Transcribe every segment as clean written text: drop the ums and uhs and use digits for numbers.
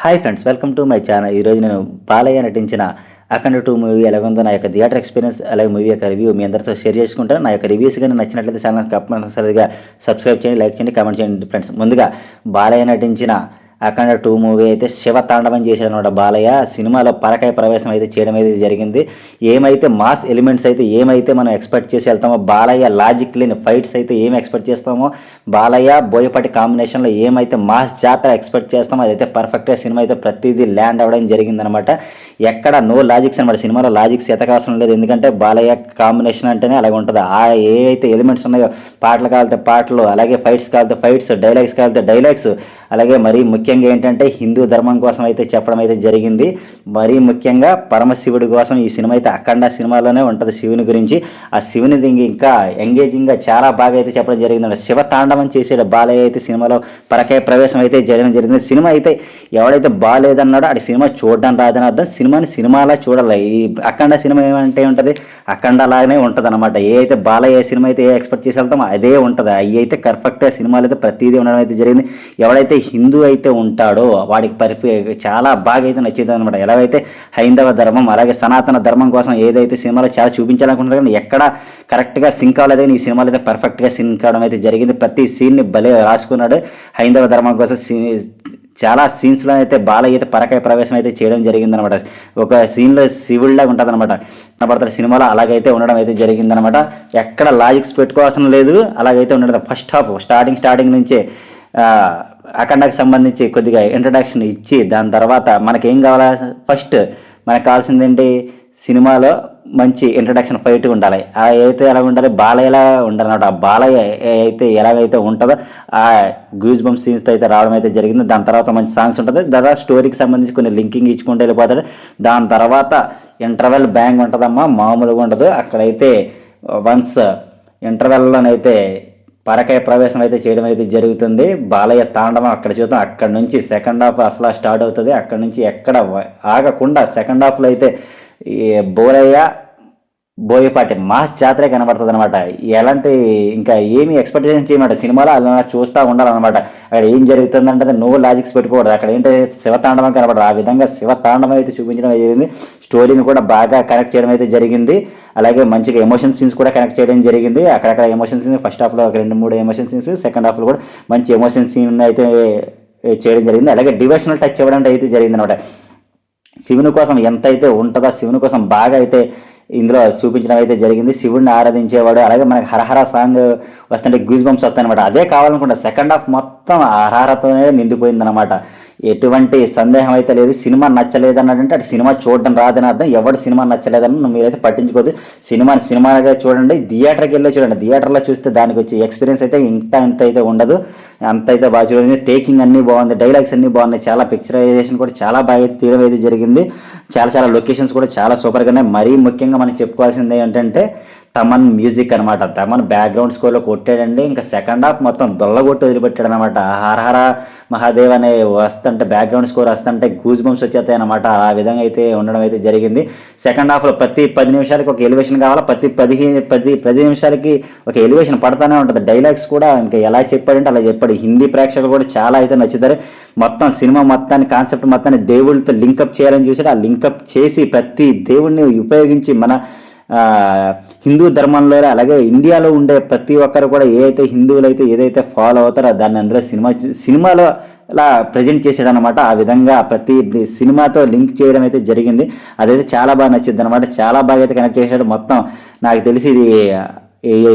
Hi friends, welcome to my channel. ఈరోజు నేను బాలయ్య నటించిన అఖండ 2 మూవీ ఎలాగుందో నా యొక్క థియేటర్ ఎక్స్పీరియన్స్ అలాగే మూవీ యొక్క రివ్యూ మీ అందరితో షేర్ చేసుకుంటాను. నా యొక్క రివ్యూస్ కానీ నచ్చినట్లయితే ఛానల్ తప్పనిసరిగా సబ్స్క్రైబ్ చేయండి, లైక్ చేయండి, కామెంట్ చేయండి. ఫ్రెండ్స్, ముందుగా బాలయ్య నటించిన అఖండ 2 మూవీ అయితే శివ తాండవం చేశాడనమాట. బాలయ్య సినిమాలో పరకాయ ప్రవేశం అయితే చేయడం అయితే జరిగింది. ఏమైతే మాస్ ఎలిమెంట్స్ అయితే ఏమైతే మనం ఎక్స్పెక్ట్ చేసి వెళ్తామో, బాలయ్య లాజిక్ లేని ఫైట్స్ అయితే ఏమి ఎక్స్పెక్ట్ చేస్తామో, బాలయ్య బోయపాటి కాంబినేషన్లో ఏమైతే మాస్ జాతర ఎక్స్పెక్ట్ చేస్తామో అదైతే పర్ఫెక్ట్గా సినిమా అయితే ప్రతిదీ ల్యాండ్ అవ్వడం జరిగిందనమాట. ఎక్కడ నో లాజిక్స్ అనమాట. సినిమాలో లాజిక్స్ ఎతకవసరం లేదు, ఎందుకంటే బాలయ్య కాంబినేషన్ అంటేనే అలాగే ఉంటుంది. ఆ ఏ అయితే ఎలిమెంట్స్ ఉన్నాయో, పాటలు కాలితే పాటలు, అలాగే ఫైట్స్ కాలితే ఫైట్స్, డైలాగ్స్ కాలితే డైలాగ్స్, అలాగే మరీ ముఖ్యంగా ఏంటంటే హిందూ ధర్మం కోసం అయితే చెప్పడం అయితే జరిగింది. మరీ ముఖ్యంగా పరమశివుడి కోసం ఈ సినిమా అయితే అఖండ సినిమాలోనే ఉంటుంది. శివుని గురించి, ఆ శివుని ఇంకా ఎంగేజింగ్గా చాలా బాగా అయితే చెప్పడం జరిగింది. శివ తాండవం చేసాడు బాలయ్య అయితే సినిమాలో. పరకాయ ప్రవేశం అయితే చేయడం జరిగింది. సినిమా అయితే ఎవడైతే బాగాలేదన్నాడో అది సినిమా చూడడం రాదని అర్థం. సినిమాని సినిమాలా చూడాలి. ఈ అఖండ సినిమా ఏమంటే ఉంటుంది, అఖండ లాగానే ఉంటుంది అనమాట. ఏ అయితే బాలయ్య సినిమా అయితే ఏ ఎక్స్పెక్ట్ చేసి వెళ్తామో అదే ఉంటుంది. అవి అయితే పర్ఫెక్ట్గా సినిమాలు అయితే ప్రతిదీ ఉండడం అయితే జరిగింది. ఎవడైతే హిందూ అయితే ఉంటాడో వాడికి చాలా బాగా అయితే నచ్చింది అనమాట. ఎలాగైతే హైందవ ధర్మం అలాగే సనాతన ధర్మం కోసం ఏదైతే సినిమాలో చాలా చూపించాలనుకుంటారు కానీ ఎక్కడ కరెక్ట్గా సింక్ అవ్వలేదని ఈ సినిమాలో అయితే పర్ఫెక్ట్గా సింక్ అవడం అయితే జరిగింది. ప్రతి సీన్ని భలే రాసుకున్నాడు. హైందవ ధర్మం కోసం చాలా సీన్స్లో అయితే బాలయ్య అయితే పరకాయ ప్రవేశం అయితే చేయడం జరిగిందనమాట. ఒక సీన్లో శివుడిలాగా ఉంటుంది అనమాట కనబడతాడు సినిమాలో. అలాగైతే ఉండడం అయితే జరిగిందనమాట. ఎక్కడ లాజిక్స్ పెట్టుకోవాల్సిన లేదు, అలాగైతే ఉండడం. ఫస్ట్ హాఫ్ స్టార్టింగ్ నుంచే అఖండకు సంబంధించి కొద్దిగా ఇంట్రడక్షన్ ఇచ్చి దాని తర్వాత మనకేం కావాలా, ఫస్ట్ మనకు కావాల్సింది ఏంటి, సినిమాలో మంచి ఇంట్రడక్షన్ ఫైట్ ఉండాలి. అయితే ఎలా ఉండాలి, బాలయ్యలా ఉండాలన్నమాట. ఆ బాలయ్య అయితే ఎలాగైతే ఉంటుందో ఆ గూస్ బంప్ సీన్స్తో అయితే రావడం అయితే జరిగింది. దాని తర్వాత మంచి సాంగ్స్ ఉంటుంది. దాదాపు స్టోరీకి సంబంధించి కొన్ని లింకింగ్ ఇచ్చుకుంటూ వెళ్ళిపోతాడు. దాని తర్వాత ఇంటర్వెల్ బ్యాంగ్ ఉంటుందమ్మా, మామూలుగా ఉండదు. అక్కడైతే వన్స్ ఇంటర్వెల్లోనైతే పరకాయ ప్రవేశం అయితే చేయడం అయితే జరుగుతుంది. బాలయ్య తాండవం అక్కడ చూద్దాం. అక్కడ నుంచి సెకండ్ హాఫ్ అసలు స్టార్ట్ అవుతుంది. అక్కడ నుంచి ఎక్కడ ఆగకుండా సెకండ్ హాఫ్లో అయితే ఈ బోయపాటి మాస్ జాతరే కనబడుతుంది అనమాట. ఎలాంటి ఇంకా ఏమి ఎక్స్పెక్టేషన్ చేయమాట సినిమాలో అలా చూస్తూ ఉండాలన్నమాట. అక్కడ ఏం జరుగుతుందంటే నో లాజిక్స్ పెట్టుకోకూడదు. అక్కడ ఏంటంటే శివతాండవం కనబడదు. ఆ విధంగా శివతాండవం అయితే చూపించడం జరిగింది. స్టోరీని కూడా బాగా కనెక్ట్ చేయడం అయితే జరిగింది. అలాగే మంచిగా ఎమోషన్ సీన్స్ కూడా కనెక్ట్ చేయడం జరిగింది. అక్కడక్కడ ఎమోషన్ సీన్స్ ఫస్ట్ హాఫ్లో ఒక 2-3 ఎమోషన్ సీన్స్, సెకండ్ హాఫ్లో కూడా మంచి ఎమోషన్ సీన్ అయితే చేయడం జరిగింది. అలాగే డివోషనల్ టచ్ ఇవ్వడం అయితే జరిగింది అనమాట. శివుని కోసం ఎంత అయితే ఉంటుందో శివుని కోసం బాగా అయితే ఇందులో చూపించడం అయితే జరిగింది. శివుడిని ఆరాధించేవాడు. అలాగే మనకి హరహర సాంగ్ వస్తుంటే గూస్ బంప్స్ వస్తాయన్నమాట. అదే కావాలనుకుంటా. సెకండ్ హాఫ్ మొత్తం హరహరతోనే నిండిపోయిందనమాట. ఎటువంటి సందేహం అయితే లేదు. సినిమా నచ్చలేదన్నాడంటే అటు సినిమా చూడడం రాదని అర్థం. ఎవరు సినిమా నచ్చలేదని మీరైతే పట్టించుకోవద్దు. సినిమాగా చూడండి, థియేటర్కి వెళ్ళి చూడండి. థియేటర్లో చూస్తే దానికి వచ్చే ఎక్స్పీరియన్స్ అయితే ఇంత అయితే ఉండదు. అంత అయితే బాగా చూడండి. టేకింగ్ అన్నీ బాగుంది, డైలాగ్స్ అన్నీ బాగున్నాయి. చాలా పిక్చరైజేషన్ కూడా చాలా బాగా అయితే తీయడం అయితే జరిగింది. చాలా లొకేషన్స్ కూడా చాలా సూపర్గా ఉన్నాయి. మరీ ముఖ్యంగా మనం చెప్పుకోవాల్సింది ఏంటంటే తమన్ మ్యూజిక్ అనమాట. తమన్ బ్యాక్గ్రౌండ్ స్కోర్లో కొట్టాడండి. ఇంకా సెకండ్ హాఫ్ మొత్తం దొల్లగొట్టి వదిలిపెట్టాడు అనమాట. హరహర మహాదేవ్ అనే వస్తుంటే బ్యాక్గ్రౌండ్ స్కోర్ వస్తుంటే గూస్ బంప్స్ వచ్చేస్తాయి అనమాట. ఆ విధంగా అయితే ఉండడం అయితే జరిగింది. సెకండ్ హాఫ్లో ప్రతి 10 నిమిషాలకి ఒక ఎలివేషన్ కావాలా, ప్రతి 10 నిమిషాలకి ఒక ఎలివేషన్ పడతానే ఉంటుంది. డైలాగ్స్ కూడా ఇంకా ఎలా చెప్పాడంటే అలా చెప్పాడు. హిందీ ప్రేక్షకులు కూడా చాలా అయితే నచ్చుతారు. మొత్తం సినిమా మొత్తాన్ని కాన్సెప్ట్ మొత్తాన్ని దేవుళ్ళతో లింకప్ చేయాలని చూసాడు. ఆ లింకప్ చేసి ప్రతి దేవుడిని ఉపయోగించి మన హిందూ ధర్మంలో అలాగే ఇండియాలో ఉండే ప్రతి ఒక్కరు కూడా హిందువులు అయితే ఏదైతే ఫాలో అవుతారో దాన్ని అందులో సినిమాలో ఇలా ప్రజెంట్ చేసాడు అనమాట. ఆ విధంగా ప్రతి సినిమాతో లింక్ చేయడం అయితే జరిగింది. అదైతే చాలా బాగా నచ్చింది అనమాట. చాలా బాగా అయితే కనెక్ట్ చేశాడు. మొత్తం నాకు తెలిసి ఇది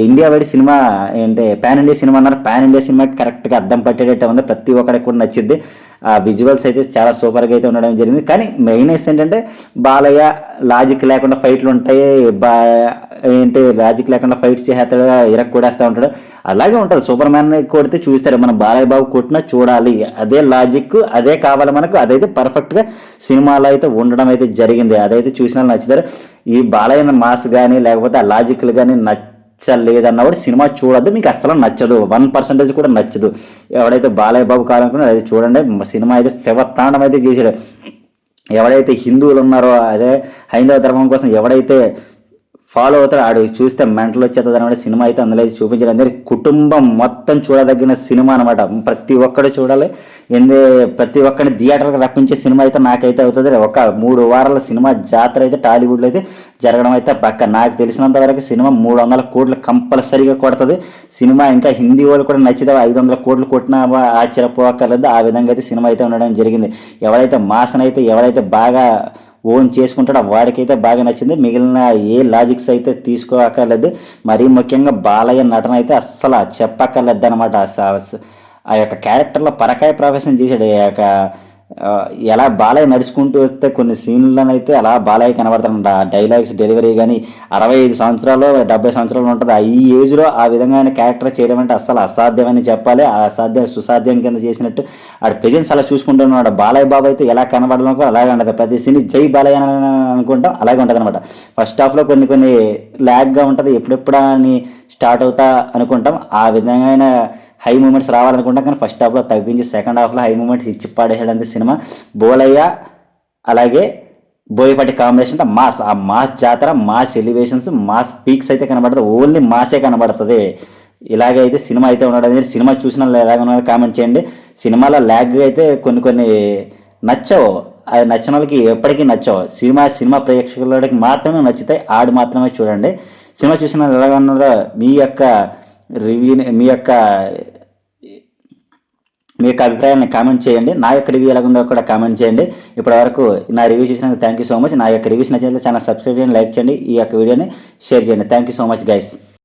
ఇండియా వైడ్ సినిమా అంటే పాన్ ఇండియా సినిమా అన్నారు. పాన్ ఇండియా సినిమాకి కరెక్ట్గా అర్థం పట్టేటట్టు ఉంది. ప్రతి ఒక్కరికి కూడా నచ్చింది. ఆ విజువల్స్ అయితే చాలా సూపర్గా అయితే ఉండడం జరిగింది. కానీ మెయిన్ ఏంటంటే బాలయ్య లాజిక్ లేకుండా ఫైట్లు ఉంటాయి. లాజిక్ లేకుండా ఫైట్స్ చేసేస్తాడు, ఇరక్ కొడేస్తూ ఉంటాడు. అలాగే ఉంటుంది. సూపర్ మ్యాన్ కొడితే చూస్తారు, మనం బాలయ్య బాబు కొట్టినా చూడాలి. అదే లాజిక్, అదే కావాలి మనకు. అదైతే పర్ఫెక్ట్గా సినిమాలో అయితే ఉండడం అయితే జరిగింది. అదైతే చూసిన వాళ్ళు నచ్చుతారు. ఈ బాలయ్య మాస్ కానీ లేకపోతే ఆ లాజిక్లు కానీ నచ్చలేదన్న కూడా సినిమా చూడద్దు. మీకు అసలు నచ్చదు, 1% కూడా నచ్చదు. ఎవడైతే బాలయ్య బాబు కావాలనుకున్నా అది చూడండి. సినిమా అయితే శివతాండం అయితే చేశాడు. ఎవడైతే హిందువులు ఉన్నారో అదే హైందవ ధర్మం కోసం ఎవడైతే ఫాలో అవుతాడు. ఆడు చూస్తే మెంటల్ వచ్చేస్తుంది అనమాట. సినిమా అయితే అందులో అయితే చూపించడం అందరికి కుటుంబం మొత్తం చూడదగిన సినిమా అనమాట. ప్రతి ఒక్కడు చూడాలి. ప్రతి ఒక్కరిని థియేటర్కి రప్పించే సినిమా అయితే నాకైతే అవుతుంది. ఒక 3 వారాల సినిమా జాతర అయితే టాలీవుడ్లో అయితే జరగడం అయితే పక్క. నాకు తెలిసినంత వరకు సినిమా 300 కోట్లు కంపల్సరీగా కొడుతుంది. సినిమా ఇంకా హిందీ వాళ్ళు కూడా నచ్చితే 500 కోట్లు కొట్టినా ఆశ్చర్యపోక్కర్లేదు. ఆ విధంగా అయితే సినిమా అయితే ఉండడం జరిగింది. ఎవరైతే బాగా ఓన్ చేసుకుంటాడో వాడికైతే బాగా నచ్చింది. మిగిలిన ఏ లాజిక్స్ అయితే తీసుకోక్కర్లేదు. మరీ ముఖ్యంగా బాలయ్య నటన అయితే అస్సలు చెప్పక్కర్లేదు అనమాట. ఆ యొక్క క్యారెక్టర్లో పరకాయ ప్రవేశం చేశాడు. ఆ యొక్క ఎలా బాలయ్య నడుచుకుంటూ వస్తే కొన్ని సీన్లనైతే అలా బాలయ్య కనబడతాడంట. ఆ డైలాగ్స్ డెలివరీ కానీ 65 సంవత్సరాలు 70 సంవత్సరాలు ఉంటుంది. ఈ ఏజ్లో ఆ విధంగా ఆయన క్యారెక్టర్ చేయడం అంటే అస్సలు అసాధ్యమని చెప్పాలి. సుసాధ్యం కింద చేసినట్టు ఆడ ప్రెజెన్స్ అలా చూసుకుంటున్నాడు. బాలయ్య బాబు అయితే ఎలా కనబడడం అలాగే ఉంటుంది. ప్రతి సీన్ జై బాలయ్య అని అనుకుంటాం అలాగే ఉంటుంది అనమాట. ఫస్ట్ హాఫ్లో కొన్ని ల్యాగ్గా ఉంటుంది. ఎప్పుడెప్పుడా అని స్టార్ట్ అవుతా అనుకుంటాం. ఆ విధంగా హై మూమెంట్స్ రావాలనుకుంటాం. కానీ ఫస్ట్ హాఫ్లో తగ్గించి సెకండ్ హాఫ్లో హై మూమెంట్స్ ఇచ్చి పాడేసాడంతే సినిమా. బోలయ్య అలాగే బోయపాటి కాంబినేషన్ మాస్. ఆ మాస్ జాతర, మాస్ ఎలివేషన్స్, మాస్ పీక్స్ అయితే కనబడుతుంది. ఓన్లీ మాసే కనబడుతుంది. ఇలాగైతే సినిమా అయితే ఉండడం అనేది. సినిమా చూసిన ఎలాగ ఉన్నది కామెంట్ చేయండి. సినిమాలో ల్యాగ్ అయితే కొన్ని నచ్చవు. అది నచ్చిన వాళ్ళకి ఎప్పటికీ నచ్చవు. సినిమా ప్రేక్షకులకి మాత్రమే నచ్చుతాయి. ఆడు మాత్రమే చూడండి. సినిమా చూసిన ఎలాగ ఉన్నదో మీ యొక్క రివ్యూని మీ యొక్క అభిప్రాయాన్ని కామెంట్ చేయండి. నా యొక్క రివ్యూ ఎలాగుందో కూడా కామెంట్ చేయండి. ఇప్పటివరకు నా రివ్యూ చూసినందుకు థ్యాంక్ యూ సో మచ్. నా యొక్క రివ్యూస్ నచ్చినట్లయితే ఛానల్ సబ్స్క్రైబ్ చేయండి, లైక్ చేయండి, ఈ యొక్క వీడియోని షేర్ చేయండి. Thank you so much guys.